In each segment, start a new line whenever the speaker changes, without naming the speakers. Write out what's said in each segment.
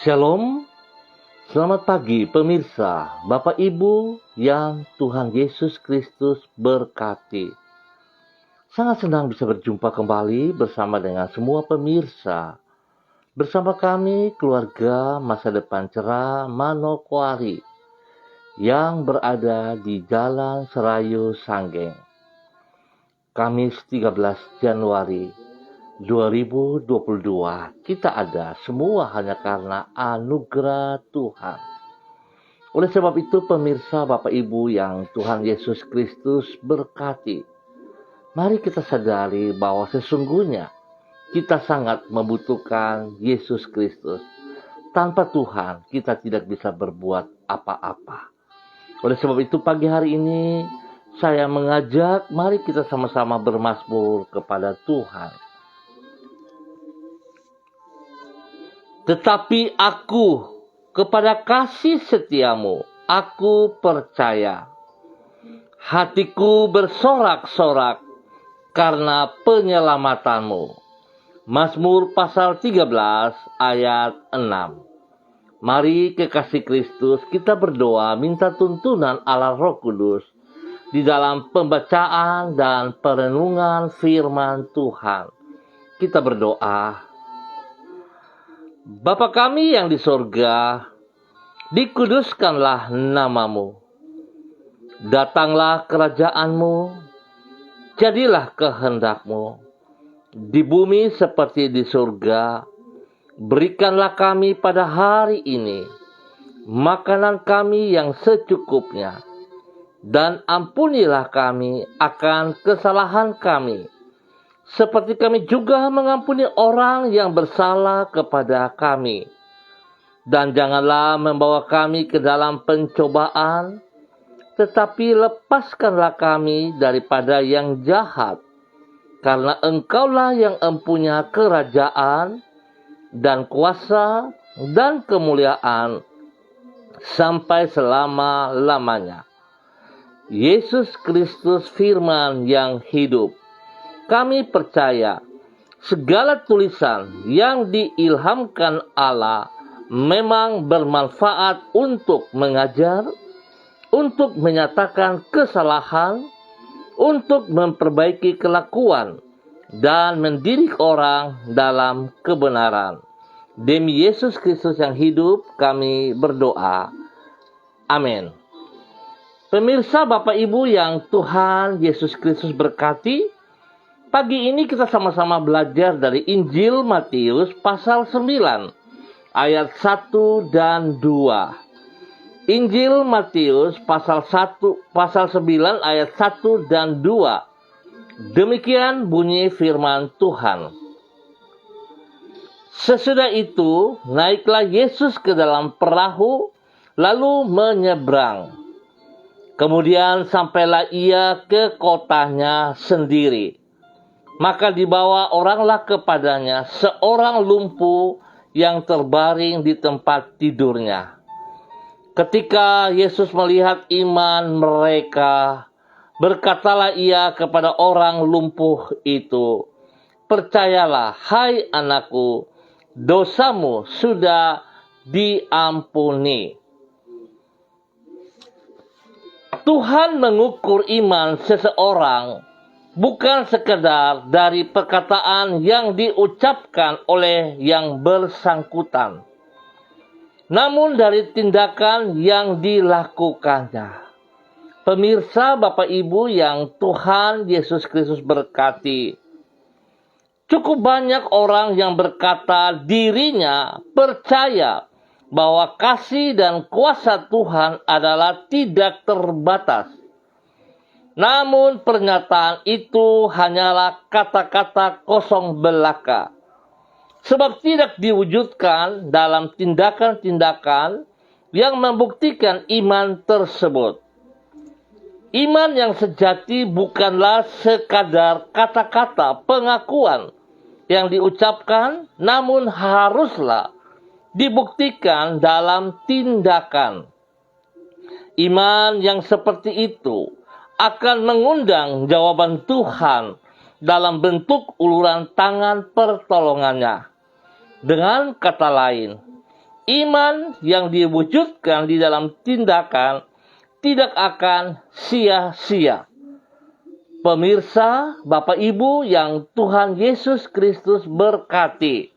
Shalom, selamat pagi pemirsa, Bapak Ibu yang Tuhan Yesus Kristus berkati. Sangat senang bisa berjumpa kembali bersama dengan semua pemirsa. Bersama kami keluarga Masa Depan Cerah Manokwari yang berada di Jalan Serayu Sanggeng. Kamis 13 Januari 2022, kita ada semua hanya karena anugerah Tuhan. Oleh sebab itu pemirsa Bapak Ibu yang Tuhan Yesus Kristus berkati, mari kita sadari bahwa sesungguhnya kita sangat membutuhkan Yesus Kristus. Tanpa Tuhan kita tidak bisa berbuat apa-apa. Oleh sebab itu pagi hari ini saya mengajak mari kita sama-sama bermazmur kepada Tuhan. Tetapi aku kepada kasih setiamu, aku percaya. Hatiku bersorak-sorak karena penyelamatanmu. Mazmur pasal 13 ayat 6. Mari kekasih Kristus kita berdoa minta tuntunan Allah Roh Kudus di dalam pembacaan dan perenungan firman Tuhan. Kita berdoa. Bapa kami yang di sorga, dikuduskanlah namamu. Datanglah kerajaanmu, jadilah kehendakmu. Di bumi seperti di surga, berikanlah kami pada hari ini makanan kami yang secukupnya. Dan ampunilah kami akan kesalahan kami, seperti kami juga mengampuni orang yang bersalah kepada kami. Dan janganlah membawa kami ke dalam pencobaan, tetapi lepaskanlah kami daripada yang jahat. Karena Engkaulah yang empunya kerajaan dan kuasa dan kemuliaan sampai selama-lamanya. Yesus Kristus firman yang hidup. Kami percaya segala tulisan yang diilhamkan Allah memang bermanfaat untuk mengajar, untuk menyatakan kesalahan, untuk memperbaiki kelakuan, dan mendidik orang dalam kebenaran. Demi Yesus Kristus yang hidup, kami berdoa. Amin. Pemirsa Bapak Ibu yang Tuhan Yesus Kristus berkati, pagi ini kita sama-sama belajar dari Injil Matius pasal 9, ayat 1 dan 2. Injil Matius pasal 9 ayat 1 dan 2. Demikian bunyi firman Tuhan. Sesudah itu, naiklah Yesus ke dalam perahu, lalu menyeberang. Kemudian sampailah ia ke kotanya sendiri. Maka dibawa oranglah kepadanya seorang lumpuh yang terbaring di tempat tidurnya. Ketika Yesus melihat iman mereka, berkatalah ia kepada orang lumpuh itu, "Percayalah, hai anakku, dosamu sudah diampuni." Tuhan mengukur iman seseorang bukan sekedar dari perkataan yang diucapkan oleh yang bersangkutan, namun dari tindakan yang dilakukannya. Pemirsa Bapak Ibu yang Tuhan Yesus Kristus berkati, cukup banyak orang yang berkata dirinya percaya bahwa kasih dan kuasa Tuhan adalah tidak terbatas. Namun pernyataan itu hanyalah kata-kata kosong belaka. Sebab tidak diwujudkan dalam tindakan-tindakan yang membuktikan iman tersebut. Iman yang sejati bukanlah sekadar kata-kata pengakuan yang diucapkan, namun haruslah dibuktikan dalam tindakan. Iman yang seperti itu akan mengundang jawaban Tuhan dalam bentuk uluran tangan pertolongannya. Dengan kata lain, Iman yang diwujudkan di dalam tindakan tidak akan sia-sia. Pemirsa, Bapak Ibu yang Tuhan Yesus Kristus berkati.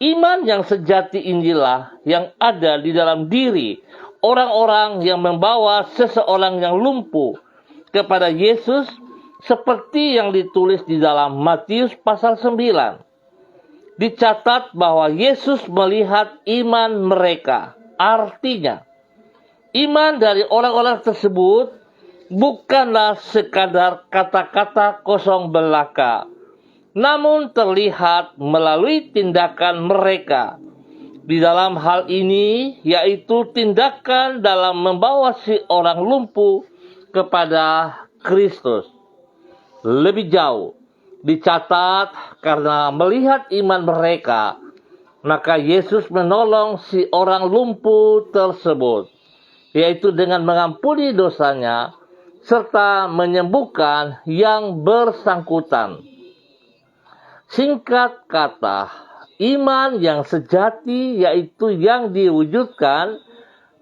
Iman yang sejati inilah yang ada di dalam diri orang-orang yang membawa seseorang yang lumpuh kepada Yesus, seperti yang ditulis di dalam Matius pasal 9. Dicatat bahwa Yesus melihat iman mereka. Artinya, iman dari orang-orang tersebut bukanlah sekadar kata-kata kosong belaka, namun terlihat melalui tindakan mereka. Di dalam hal ini, yaitu tindakan dalam membawa si orang lumpuh kepada Kristus. Lebih jauh, dicatat karena melihat iman mereka, maka Yesus menolong si orang lumpuh tersebut, yaitu dengan mengampuni dosanya, serta menyembuhkan yang bersangkutan. Singkat kata, iman yang sejati yaitu yang diwujudkan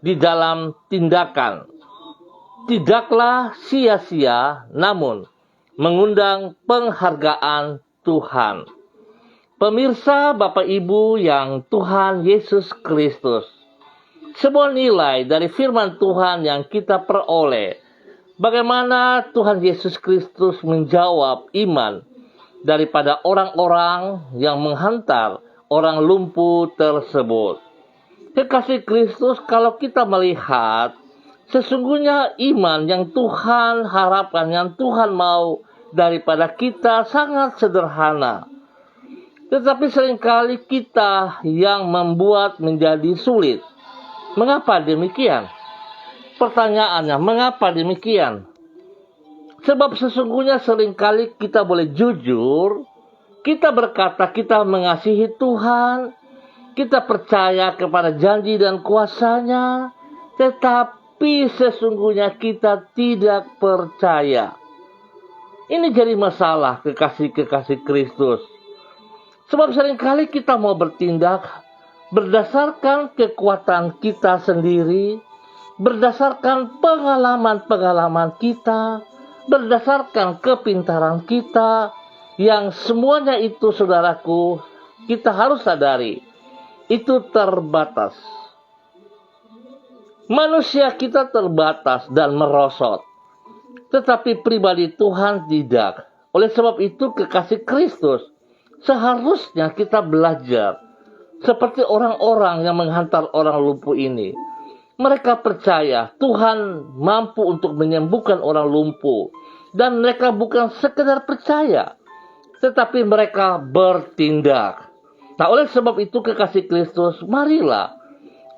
di dalam tindakan. Tidaklah sia-sia, namun mengundang penghargaan Tuhan. Pemirsa, Bapak Ibu yang Tuhan Yesus Kristus, sebuah nilai dari firman Tuhan yang kita peroleh, bagaimana Tuhan Yesus Kristus menjawab iman daripada orang-orang yang menghantar orang lumpuh tersebut. Kekasih Kristus, kalau kita melihat, sesungguhnya iman yang Tuhan harapkan, yang Tuhan mau daripada kita sangat sederhana. Tetapi seringkali kita yang membuat menjadi sulit. Mengapa demikian? Pertanyaannya, mengapa demikian? Sebab sesungguhnya seringkali kita boleh jujur, kita berkata kita mengasihi Tuhan, kita percaya kepada janji dan kuasa-Nya, tetapi sesungguhnya kita tidak percaya. Ini jadi masalah, kekasih-kekasih Kristus. Sebab seringkali kita mau bertindak berdasarkan kekuatan kita sendiri, berdasarkan pengalaman-pengalaman kita, berdasarkan kepintaran kita, yang semuanya itu, saudaraku, kita harus sadari, itu terbatas. Manusia kita terbatas dan merosot, tetapi pribadi Tuhan tidak. Oleh sebab itu, kekasih Kristus, seharusnya kita belajar seperti orang-orang yang menghantar orang lumpuh ini. Mereka percaya Tuhan mampu untuk menyembuhkan orang lumpuh. Dan mereka bukan sekedar percaya, tetapi mereka bertindak. Nah, oleh sebab itu, kekasih Kristus, marilah,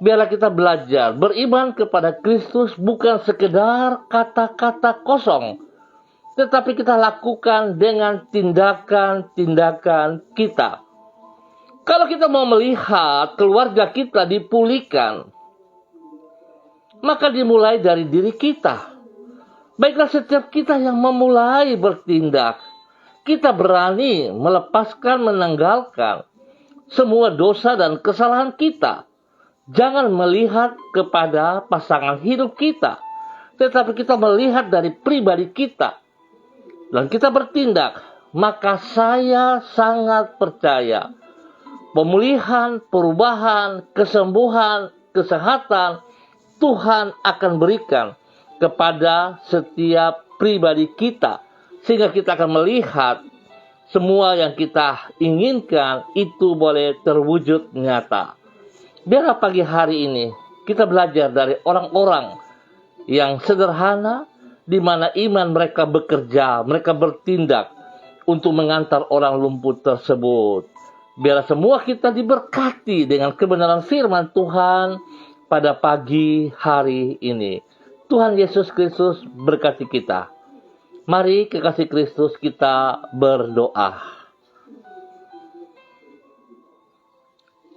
biarlah kita belajar beriman kepada Kristus bukan sekedar kata-kata kosong, tetapi kita lakukan dengan tindakan-tindakan kita. Kalau kita mau melihat keluarga kita dipulihkan, maka dimulai dari diri kita. Baiklah, setiap kita yang memulai bertindak, kita berani melepaskan, menanggalkan semua dosa dan kesalahan kita. Jangan melihat kepada pasangan hidup kita, tetapi kita melihat dari pribadi kita. Dan kita bertindak, maka saya sangat percaya pemulihan, perubahan, kesembuhan, kesehatan Tuhan akan berikan kepada setiap pribadi kita, sehingga kita akan melihat semua yang kita inginkan itu boleh terwujud nyata. Biarlah pagi hari ini kita belajar dari orang-orang yang sederhana, di mana iman mereka bekerja, mereka bertindak untuk mengantar orang lumpuh tersebut. Biarlah semua kita diberkati dengan kebenaran firman Tuhan pada pagi hari ini. Tuhan Yesus Kristus berkati kita. Mari, kekasih Kristus, kita berdoa.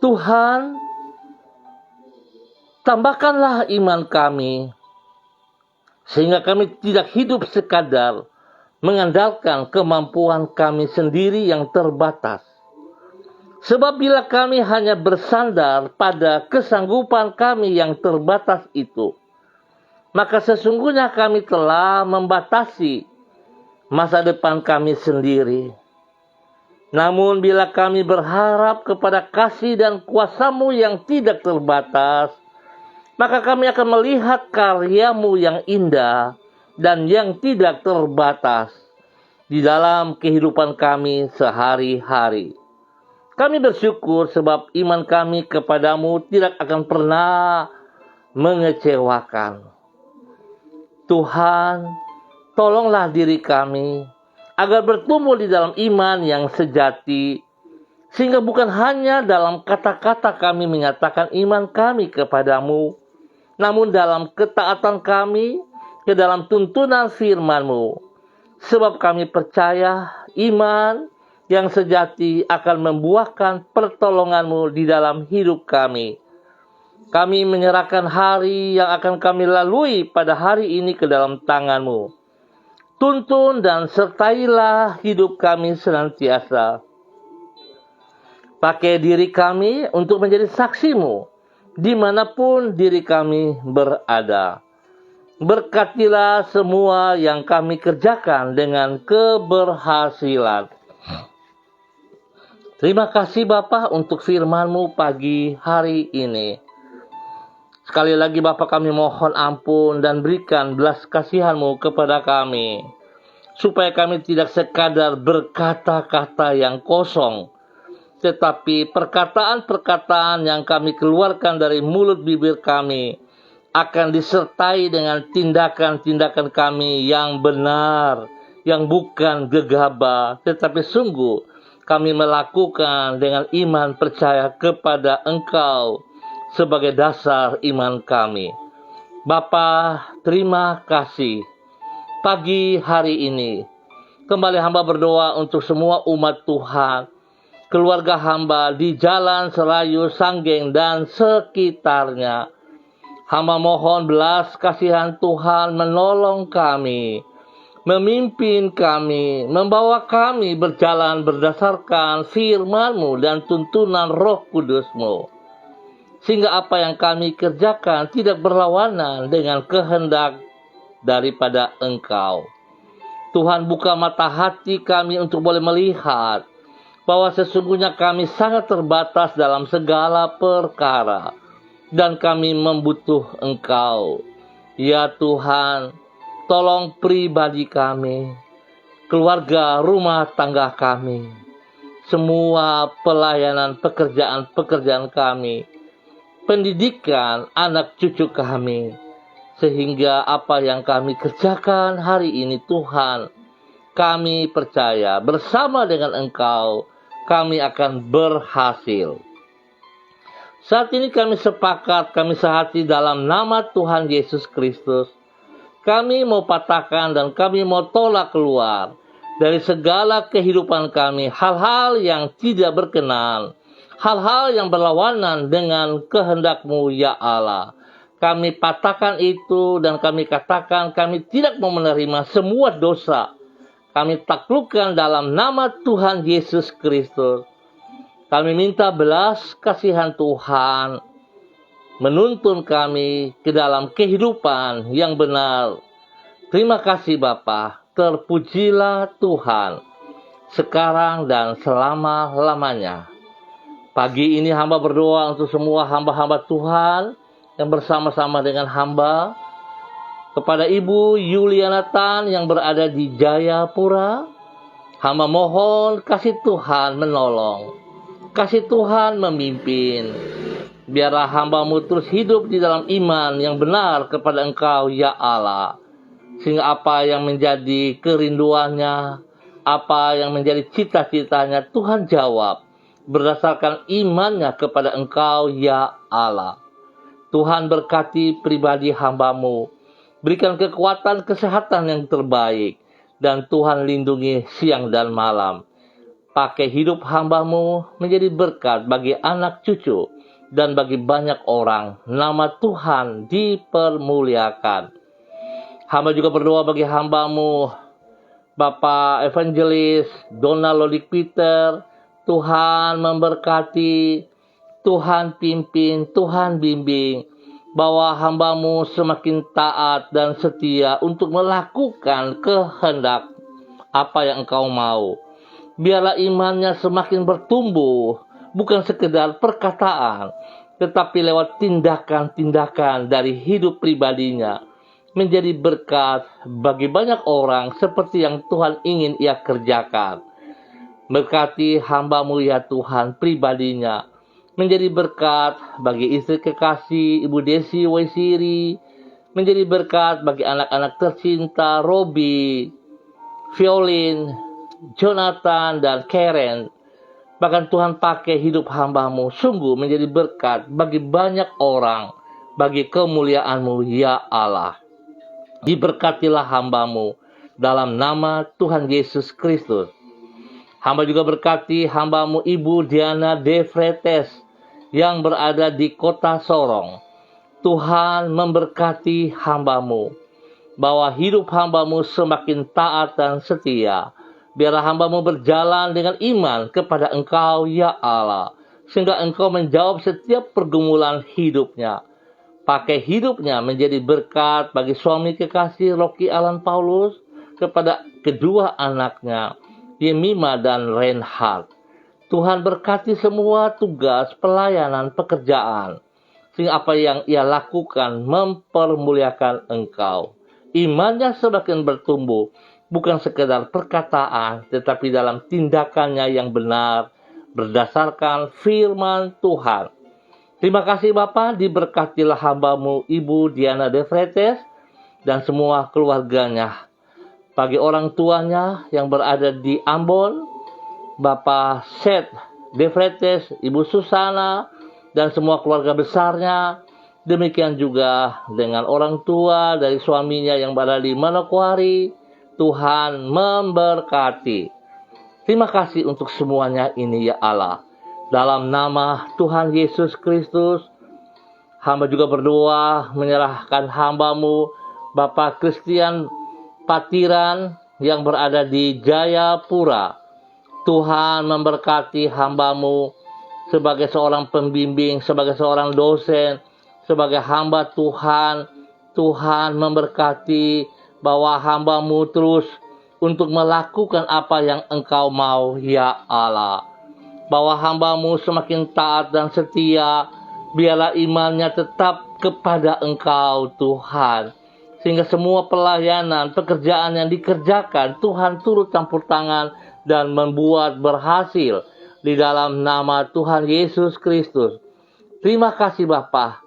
Tuhan, tambahkanlah iman kami, sehingga kami tidak hidup sekadar mengandalkan kemampuan kami sendiri yang terbatas. Sebab bila kami hanya bersandar pada kesanggupan kami yang terbatas itu, maka sesungguhnya kami telah membatasi masa depan kami sendiri. Namun bila kami berharap kepada kasih dan kuasa-Mu yang tidak terbatas, maka kami akan melihat karya-Mu yang indah dan yang tidak terbatas di dalam kehidupan kami sehari-hari. Kami bersyukur sebab iman kami kepadamu tidak akan pernah mengecewakan. Tuhan, tolonglah diri kami agar bertumbuh di dalam iman yang sejati, sehingga bukan hanya dalam kata-kata kami menyatakan iman kami kepadamu, namun dalam ketaatan kami ke dalam tuntunan firman-Mu. Sebab kami percaya iman yang sejati akan membuahkan pertolongan-Mu di dalam hidup kami. Kami menyerahkan hari yang akan kami lalui pada hari ini ke dalam tangan-Mu. Tuntun dan sertailah hidup kami senantiasa. Pakai diri kami untuk menjadi saksi-Mu dimanapun diri kami berada. Berkatilah semua yang kami kerjakan dengan keberhasilan. Terima kasih Bapa untuk firman-Mu pagi hari ini. Sekali lagi Bapa, kami mohon ampun dan berikan belas kasihan-Mu kepada kami, supaya kami tidak sekadar berkata-kata yang kosong, tetapi perkataan-perkataan yang kami keluarkan dari mulut bibir kami akan disertai dengan tindakan-tindakan kami yang benar, yang bukan gegabah, tetapi sungguh kami melakukan dengan iman percaya kepada Engkau sebagai dasar iman kami. Bapa, terima kasih. Pagi hari ini, kembali hamba berdoa untuk semua umat Tuhan, keluarga hamba di Jalan Serayu, Sanggeng, dan sekitarnya. Hamba mohon belas kasihan Tuhan menolong kami, memimpin kami, membawa kami berjalan berdasarkan firman-Mu dan tuntunan Roh Kudus-Mu, sehingga apa yang kami kerjakan tidak berlawanan dengan kehendak daripada Engkau. Tuhan, buka mata hati kami untuk boleh melihat bahwa sesungguhnya kami sangat terbatas dalam segala perkara dan kami membutuh Engkau. Ya Tuhan, tolong pribadi kami, keluarga, rumah tangga kami, semua pelayanan pekerjaan-pekerjaan kami, pendidikan anak cucu kami, sehingga apa yang kami kerjakan hari ini Tuhan, kami percaya bersama dengan Engkau kami akan berhasil. Saat ini kami sepakat, kami sehati dalam nama Tuhan Yesus Kristus. Kami mau patahkan dan kami mau tolak keluar dari segala kehidupan kami hal-hal yang tidak berkenan, hal-hal yang berlawanan dengan kehendak-Mu ya Allah. Kami patahkan itu dan kami katakan kami tidak mau menerima semua dosa. Kami taklukkan dalam nama Tuhan Yesus Kristus. Kami minta belas kasihan Tuhan menuntun kami ke dalam kehidupan yang benar. Terima kasih Bapa, terpujilah Tuhan sekarang dan selama-lamanya. Pagi ini hamba berdoa untuk semua hamba-hamba Tuhan yang bersama-sama dengan hamba, kepada Ibu Yuliana Tan yang berada di Jayapura. Hamba mohon kasih Tuhan menolong, kasih Tuhan memimpin. Biarlah hamba-Mu terus hidup di dalam iman yang benar kepada Engkau ya Allah, sehingga apa yang menjadi kerinduannya, apa yang menjadi cita-citanya, Tuhan jawab berdasarkan imannya kepada Engkau ya Allah. Tuhan berkati pribadi hamba-Mu, berikan kekuatan kesehatan yang terbaik, dan Tuhan lindungi siang dan malam. Pakai hidup hamba-Mu menjadi berkat bagi anak cucu dan bagi banyak orang. Nama Tuhan dipermuliakan. Hamba juga berdoa bagi hamba-Mu, Bapak Evangelis Donald Lodik Peter, Tuhan memberkati, Tuhan pimpin, Tuhan bimbing, bahwa hamba-Mu semakin taat dan setia untuk melakukan kehendak apa yang Engkau mau. Biarlah imannya semakin bertumbuh, bukan sekedar perkataan, tetapi lewat tindakan-tindakan dari hidup pribadinya, menjadi berkat bagi banyak orang seperti yang Tuhan ingin ia kerjakan. Berkati hamba-Mu ya Tuhan pribadinya, menjadi berkat bagi istri kekasih Ibu Desi Waisiri, menjadi berkat bagi anak-anak tercinta Robi, Violin, Jonathan, dan Karen. Bahkan Tuhan pakai hidup hamba-Mu sungguh menjadi berkat bagi banyak orang, bagi kemuliaan-Mu ya Allah. Diberkatilah hamba-Mu dalam nama Tuhan Yesus Kristus. Hamba juga berkati hamba-Mu Ibu Diana De Fretes yang berada di kota Sorong. Tuhan memberkati hamba-Mu, bahwa hidup hamba-Mu semakin taat dan setia. Biarlah hamba-Mu berjalan dengan iman kepada Engkau ya Allah, sehingga Engkau menjawab setiap pergumulan hidupnya. Pakai hidupnya menjadi berkat bagi suami kekasih Rocky Alan Paulus, kepada kedua anaknya Yemima dan Reinhard. Tuhan berkati semua tugas, pelayanan, pekerjaan, sehingga apa yang ia lakukan mempermuliakan Engkau. Imannya semakin bertumbuh, bukan sekedar perkataan, tetapi dalam tindakannya yang benar, berdasarkan firman Tuhan. Terima kasih Bapa, diberkatilah hamba-Mu Ibu Diana De Fretes dan semua keluarganya. Bagi orang tuanya yang berada di Ambon, Bapak Seth De Fretes, Ibu Susana, dan semua keluarga besarnya. Demikian juga dengan orang tua dari suaminya yang berada di Manokwari. Tuhan memberkati. Terima kasih untuk semuanya ini ya Allah. Dalam nama Tuhan Yesus Kristus, hamba juga berdoa menyerahkan hamba-Mu Bapak Christian Patiran yang berada di Jayapura. Tuhan memberkati hamba-Mu sebagai seorang pembimbing, sebagai seorang dosen, sebagai hamba Tuhan. Tuhan memberkati bahwa hamba-Mu terus untuk melakukan apa yang Engkau mau ya Allah. Bahwa hamba-Mu semakin taat dan setia, biarlah imannya tetap kepada Engkau Tuhan. Sehingga semua pelayanan, pekerjaan yang dikerjakan, Tuhan turut campur tangan dan membuat berhasil di dalam nama Tuhan Yesus Kristus. Terima kasih Bapa.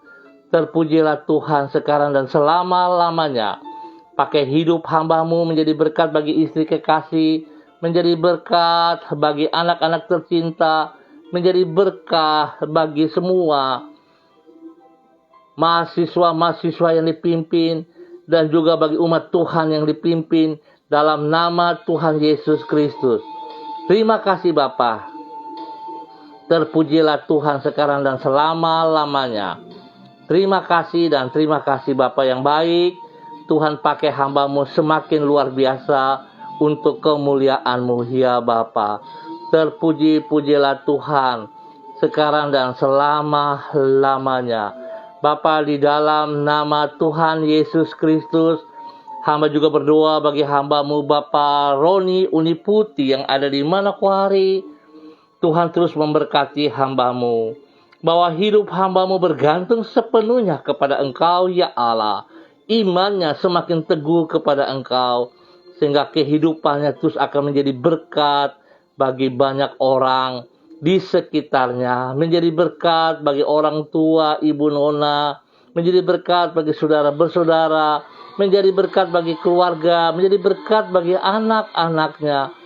Terpujilah Tuhan sekarang dan selama-lamanya. Pakai hidup hamba-Mu menjadi berkat bagi istri kekasih, menjadi berkat bagi anak-anak tercinta, menjadi berkah bagi semua mahasiswa-mahasiswa yang dipimpin, dan juga bagi umat Tuhan yang dipimpin dalam nama Tuhan Yesus Kristus. Terima kasih Bapa. Terpujilah Tuhan sekarang dan selama-lamanya. Terima kasih dan terima kasih Bapa yang baik. Tuhan pakai hamba-Mu semakin luar biasa untuk kemuliaan-Mu ya Bapa. Terpuji-pujilah Tuhan sekarang dan selama-lamanya. Bapa, di dalam nama Tuhan Yesus Kristus, hamba juga berdoa bagi hamba-Mu Bapa Roni Uniputi yang ada di Manokwari. Tuhan terus memberkati hamba-Mu, bahwa hidup hamba-Mu bergantung sepenuhnya kepada Engkau ya Allah. Imannya semakin teguh kepada Engkau, sehingga kehidupannya terus akan menjadi berkat bagi banyak orang di sekitarnya, menjadi berkat bagi orang tua Ibu Nona, menjadi berkat bagi saudara bersaudara, menjadi berkat bagi keluarga, menjadi berkat bagi anak-anaknya.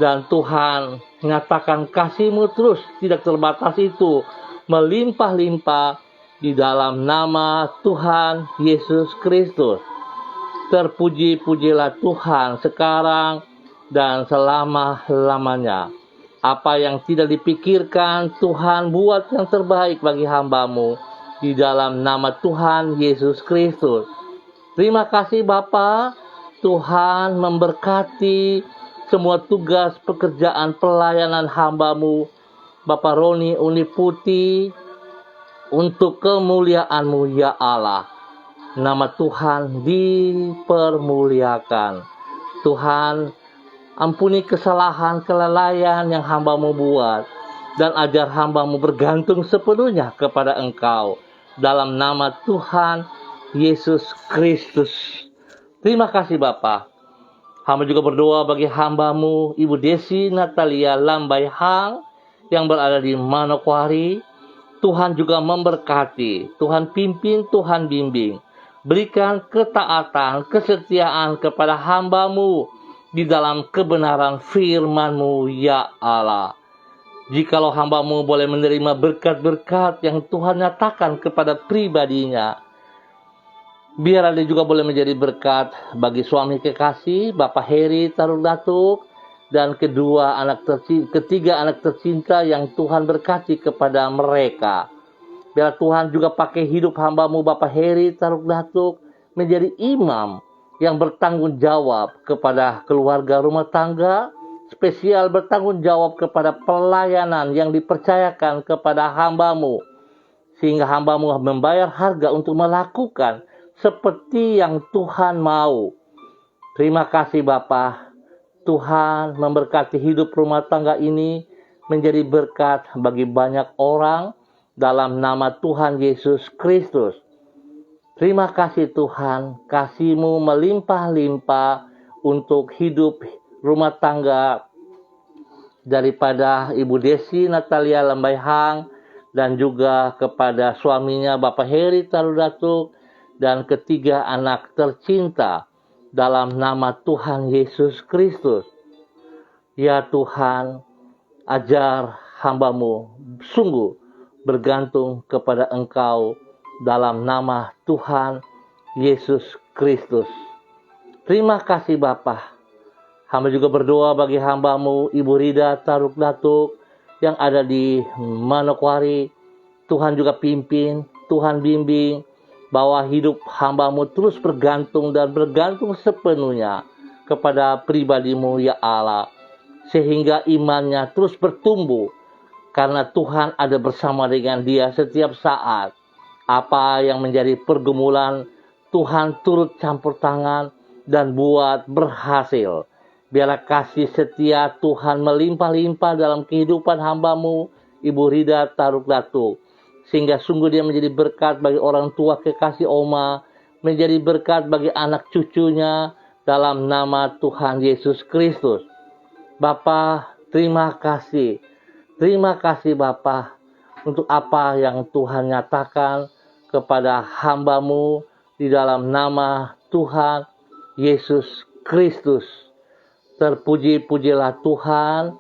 Dan Tuhan menyatakan kasih-Mu terus tidak terbatas itu melimpah-limpah di dalam nama Tuhan Yesus Kristus. Terpuji-pujilah Tuhan sekarang dan selama-lamanya. Apa yang tidak dipikirkan, Tuhan buat yang terbaik bagi hamba-Mu di dalam nama Tuhan Yesus Kristus. Terima kasih Bapa. Tuhan memberkati semua tugas pekerjaan pelayanan hamba-Mu Bapak Roni Uniputi, untuk kemuliaan-Mu ya Allah. Nama Tuhan dipermuliakan. Tuhan, ampuni kesalahan, kelalaian yang hamba-Mu buat, dan ajar hamba-Mu bergantung sepenuhnya kepada Engkau. Dalam nama Tuhan Yesus Kristus. Terima kasih Bapa. Hamba juga berdoa bagi hamba-Mu, Ibu Desi Natalia Lambai Hang, yang berada di Manokwari. Tuhan juga memberkati, Tuhan pimpin, Tuhan bimbing. Berikan ketaatan, kesetiaan kepada hamba-Mu di dalam kebenaran firman-Mu ya Allah. Jikalau hamba-Mu boleh menerima berkat-berkat yang Tuhan nyatakan kepada pribadinya, biar dia juga boleh menjadi berkat bagi suami kekasih, Bapak Heri Taruk Datuk, dan ketiga anak tercinta yang Tuhan berkati kepada mereka. Biar Tuhan juga pakai hidup hamba-Mu Bapak Heri Taruk Datuk menjadi imam yang bertanggung jawab kepada keluarga rumah tangga, spesial bertanggung jawab kepada pelayanan yang dipercayakan kepada hamba-Mu, sehingga hamba-Mu membayar harga untuk melakukan seperti yang Tuhan mau. Terima kasih Bapa. Tuhan memberkati hidup rumah tangga ini menjadi berkat bagi banyak orang dalam nama Tuhan Yesus Kristus. Terima kasih Tuhan, kasih-Mu melimpah-limpah untuk hidup rumah tangga daripada Ibu Desi Natalia Lambai Hang, dan juga kepada suaminya Bapak Heri Taruk Datuk, dan ketiga anak tercinta dalam nama Tuhan Yesus Kristus. Ya Tuhan, ajar hamba-Mu sungguh bergantung kepada Engkau dalam nama Tuhan Yesus Kristus. Terima kasih Bapa. Hamba juga berdoa bagi hamba-Mu Ibu Rida Taruk Datuk yang ada di Manokwari. Tuhan juga pimpin, Tuhan bimbing, bahwa hidup hamba-Mu terus bergantung dan bergantung sepenuhnya kepada pribadi-Mu ya Allah, sehingga imannya terus bertumbuh karena Tuhan ada bersama dengan dia setiap saat. Apa yang menjadi pergumulan, Tuhan turut campur tangan dan buat berhasil. Biarlah kasih setia Tuhan melimpah-limpah dalam kehidupan hamba-Mu Ibu Rida Taruk Datuk, sehingga sungguh dia menjadi berkat bagi orang tua kekasih Oma, menjadi berkat bagi anak cucunya dalam nama Tuhan Yesus Kristus. Bapa, terima kasih. Terima kasih Bapa untuk apa yang Tuhan nyatakan kepada hamba-Mu di dalam nama Tuhan Yesus Kristus. Terpuji-pujilah Tuhan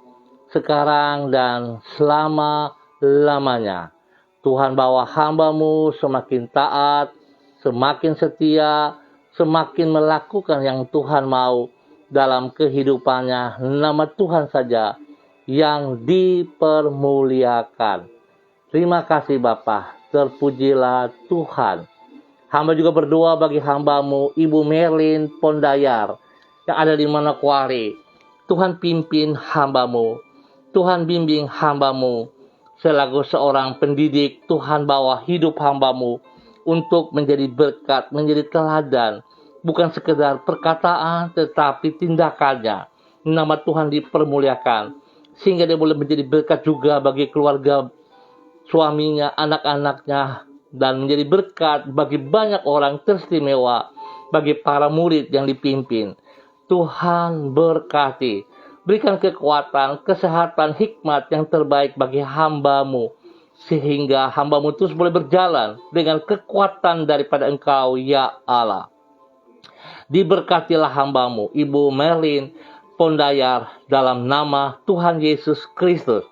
sekarang dan selama-lamanya. Tuhan bawa hamba-Mu semakin taat, semakin setia, semakin melakukan yang Tuhan mau dalam kehidupannya. Nama Tuhan saja yang dipermuliakan. Terima kasih Bapa, terpujilah Tuhan. Hamba juga berdoa bagi hamba-Mu Ibu Merlin Pondayar yang ada di Manokwari. Tuhan pimpin hamba-Mu, Tuhan bimbing hamba-Mu. Selaku seorang pendidik, Tuhan bawa hidup hamba-Mu untuk menjadi berkat, menjadi teladan. Bukan sekedar perkataan, tetapi tindakannya. Nama Tuhan dipermuliakan. Sehingga dia boleh menjadi berkat juga bagi keluarga suaminya, anak-anaknya. Dan menjadi berkat bagi banyak orang teristimewa, bagi para murid yang dipimpin. Tuhan berkati. Berikan kekuatan, kesehatan, hikmat yang terbaik bagi hamba-Mu. Sehingga hamba-Mu terus boleh berjalan dengan kekuatan daripada Engkau, ya Allah. Diberkatilah hamba-Mu, Ibu Merlin Pondayar, dalam nama Tuhan Yesus Kristus.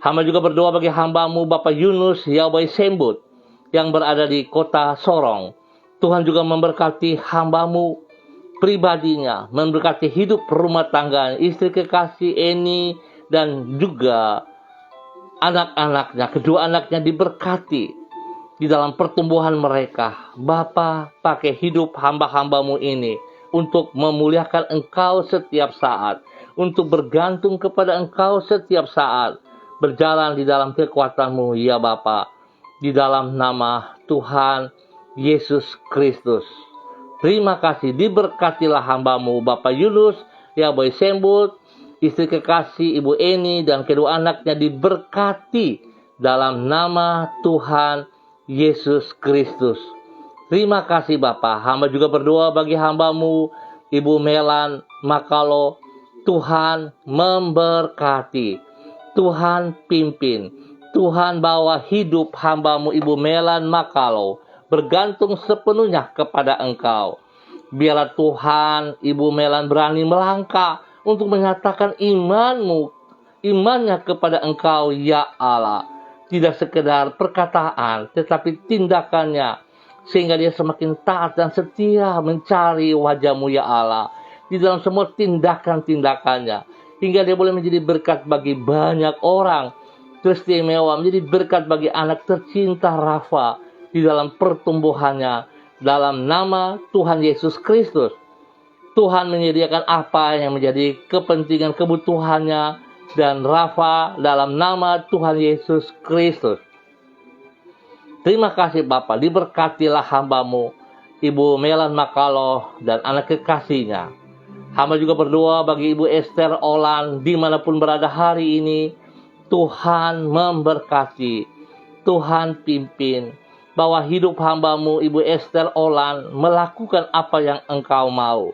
Hamba juga berdoa bagi hamba-Mu, Bapak Yunus Yawai Sembut, yang berada di kota Sorong. Tuhan juga memberkati hamba-Mu, pribadinya, memberkati hidup rumah tangga, istri kekasih Eni, dan juga anak-anaknya, kedua anaknya diberkati di dalam pertumbuhan mereka. Bapa, pakai hidup hamba-hamba-Mu ini untuk memuliakan Engkau setiap saat, untuk bergantung kepada Engkau setiap saat, berjalan di dalam kekuatan-Mu, ya Bapa, di dalam nama Tuhan Yesus Kristus. Terima kasih, diberkatilah hamba-Mu, Bapak Yunus, ya Boy Sembut, istri kekasih Ibu Eni, dan kedua anaknya diberkati dalam nama Tuhan Yesus Kristus. Terima kasih Bapa. Hamba juga berdoa bagi hamba-Mu, Ibu Melan Makalo. Tuhan memberkati, Tuhan pimpin, Tuhan bawa hidup hamba-Mu Ibu Melan Makalo bergantung sepenuhnya kepada Engkau. Biarlah Tuhan Ibu Melan berani melangkah untuk menyatakan imannya kepada Engkau, ya Allah. Tidak sekedar perkataan, tetapi tindakannya, sehingga dia semakin taat dan setia mencari wajah-Mu, ya Allah, di dalam semua tindakan-tindakannya, hingga dia boleh menjadi berkat bagi banyak orang, teristimewa menjadi berkat bagi anak tercinta Rafa di dalam pertumbuhannya, dalam nama Tuhan Yesus Kristus. Tuhan menyediakan apa yang menjadi kepentingan kebutuhannya dan Rafa dalam nama Tuhan Yesus Kristus. Terima kasih Bapa, diberkatilah hamba-Mu Ibu Melan Makalo dan anak kekasihnya. Hamba juga berdoa bagi Ibu Esther Olan dimanapun berada hari ini. Tuhan memberkati, Tuhan pimpin, bahwa hidup hamba-Mu Ibu Esther Olan melakukan apa yang Engkau mau.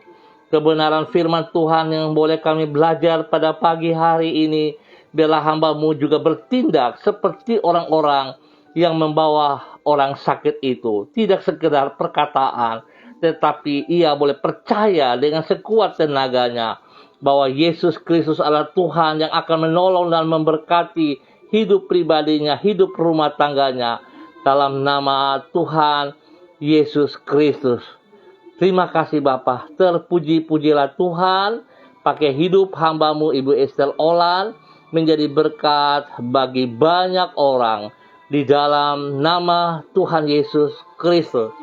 Kebenaran firman Tuhan yang boleh kami belajar pada pagi hari ini, biarlah hamba-Mu juga bertindak seperti orang-orang yang membawa orang sakit itu. Tidak sekedar perkataan, tetapi ia boleh percaya dengan sekuat tenaganya bahwa Yesus Kristus adalah Tuhan yang akan menolong dan memberkati hidup pribadinya, hidup rumah tangganya, dalam nama Tuhan Yesus Kristus. Terima kasih Bapa, terpuji-pujilah Tuhan, pakai hidup hamba-Mu Ibu Esther Olan menjadi berkat bagi banyak orang di dalam nama Tuhan Yesus Kristus.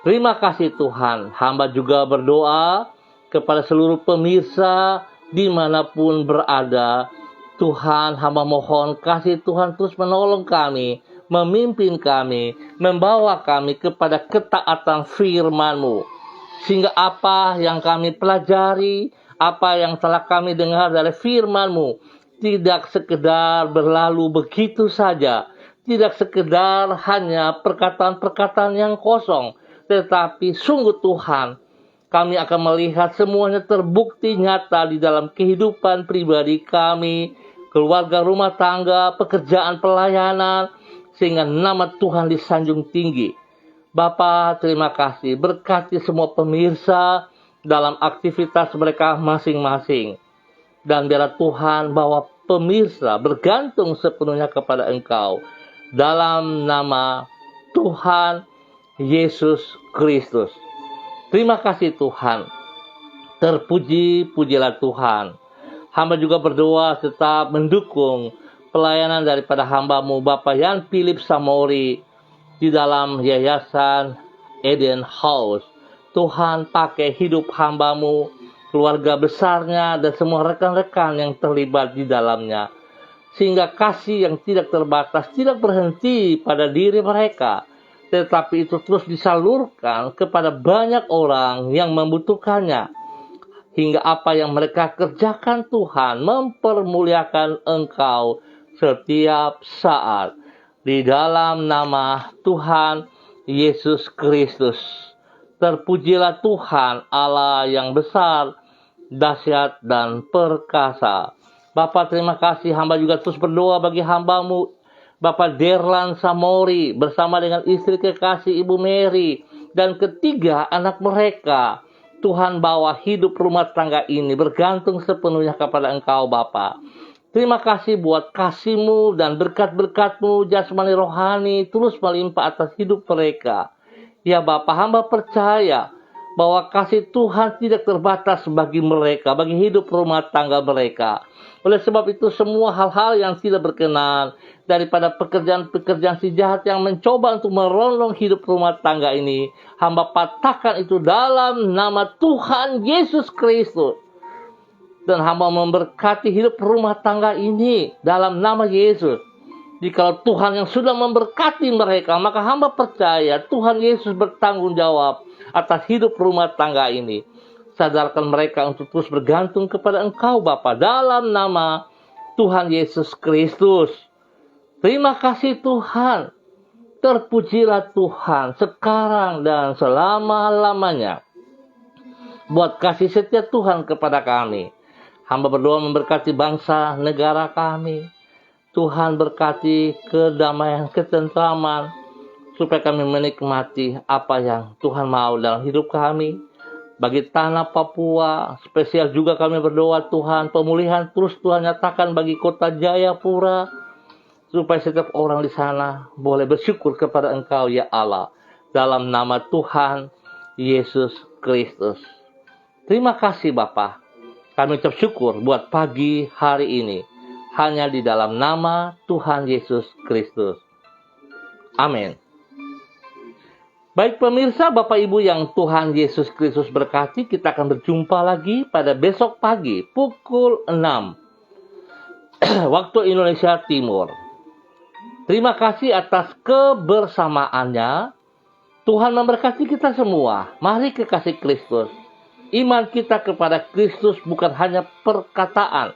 Terima kasih Tuhan. Hamba juga berdoa kepada seluruh pemirsa dimanapun berada. Tuhan, hamba mohon kasih Tuhan terus menolong kami, memimpin kami, membawa kami kepada ketaatan firman-Mu. Sehingga apa yang kami pelajari, apa yang telah kami dengar dari firman-Mu, tidak sekedar berlalu begitu saja, tidak sekedar hanya perkataan-perkataan yang kosong, tetapi sungguh Tuhan, kami akan melihat semuanya terbukti nyata di dalam kehidupan pribadi kami, keluarga, rumah tangga, pekerjaan, pelayanan, sehingga nama Tuhan disanjung tinggi. Bapa, terima kasih, berkati semua pemirsa dalam aktivitas mereka masing-masing. Dan biarlah Tuhan bawa pemirsa bergantung sepenuhnya kepada Engkau. Dalam nama Tuhan Yesus Kristus. Terima kasih Tuhan. Terpuji-pujilah Tuhan. Hamba juga berdoa tetap mendukung pelayanan daripada hamba-Mu Bapak Yan Philip Samori di dalam Yayasan Eden House. Tuhan pakai hidup hamba-Mu, keluarga besarnya, dan semua rekan-rekan yang terlibat di dalamnya. Sehingga kasih yang tidak terbatas tidak berhenti pada diri mereka, tetapi itu terus disalurkan kepada banyak orang yang membutuhkannya. Hingga apa yang mereka kerjakan Tuhan mempermuliakan Engkau setiap saat. Di dalam nama Tuhan Yesus Kristus. Terpujilah Tuhan Allah yang besar, dahsyat dan perkasa. Bapak terima kasih, hamba juga terus berdoa bagi hamba-Mu Bapak Derlan Samori bersama dengan istri kekasih Ibu Mary dan ketiga anak mereka. Tuhan bawa hidup rumah tangga ini bergantung sepenuhnya kepada Engkau Bapa. Terima kasih buat kasih-Mu dan berkat-berkat-Mu jasmani rohani terus melimpah atas hidup mereka. Ya Bapa, hamba percaya bahwa kasih Tuhan tidak terbatas bagi mereka, bagi hidup rumah tangga mereka. Oleh sebab itu semua hal-hal yang tidak berkenan daripada pekerjaan-pekerjaan si jahat yang mencoba untuk merondong hidup rumah tangga ini, hamba patahkan itu dalam nama Tuhan Yesus Kristus. Dan hamba memberkati hidup rumah tangga ini dalam nama Yesus. Jikalau Tuhan yang sudah memberkati mereka, maka hamba percaya Tuhan Yesus bertanggung jawab atas hidup rumah tangga ini. Sadarkan mereka untuk terus bergantung kepada Engkau Bapa dalam nama Tuhan Yesus Kristus. Terima kasih Tuhan. Terpujilah Tuhan sekarang dan selama-lamanya. Buat kasih setia Tuhan kepada kami. Hamba berdoa memberkati bangsa negara kami. Tuhan berkati kedamaian, ketentraman, supaya kami menikmati apa yang Tuhan mau dalam hidup kami. Bagi tanah Papua, spesial juga kami berdoa Tuhan, pemulihan terus Tuhan nyatakan bagi kota Jayapura, supaya setiap orang di sana boleh bersyukur kepada Engkau ya Allah, dalam nama Tuhan Yesus Kristus. Terima kasih Bapa. Kami ucap syukur buat pagi hari ini, hanya di dalam nama Tuhan Yesus Kristus. Amin. Baik pemirsa, Bapak Ibu yang Tuhan Yesus Kristus berkati, kita akan berjumpa lagi pada besok pagi pukul 6 waktu Indonesia Timur. Terima kasih atas kebersamaannya. Tuhan memberkati kita semua. Mari kekasih Kristus. Iman kita kepada Kristus bukan hanya perkataan,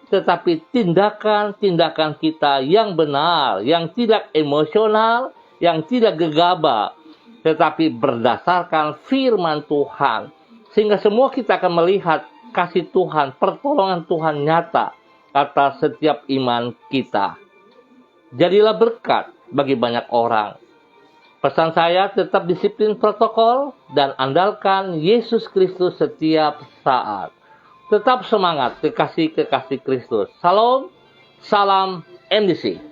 tetapi tindakan-tindakan kita yang benar, yang tidak emosional, yang tidak gegabah, tetapi berdasarkan firman Tuhan. Sehingga semua kita akan melihat kasih Tuhan, pertolongan Tuhan nyata atas setiap iman kita. Jadilah berkat bagi banyak orang. Pesan saya, tetap disiplin protokol dan andalkan Yesus Kristus setiap saat. Tetap semangat kekasih-kekasih Kristus. Salam, salam MDC.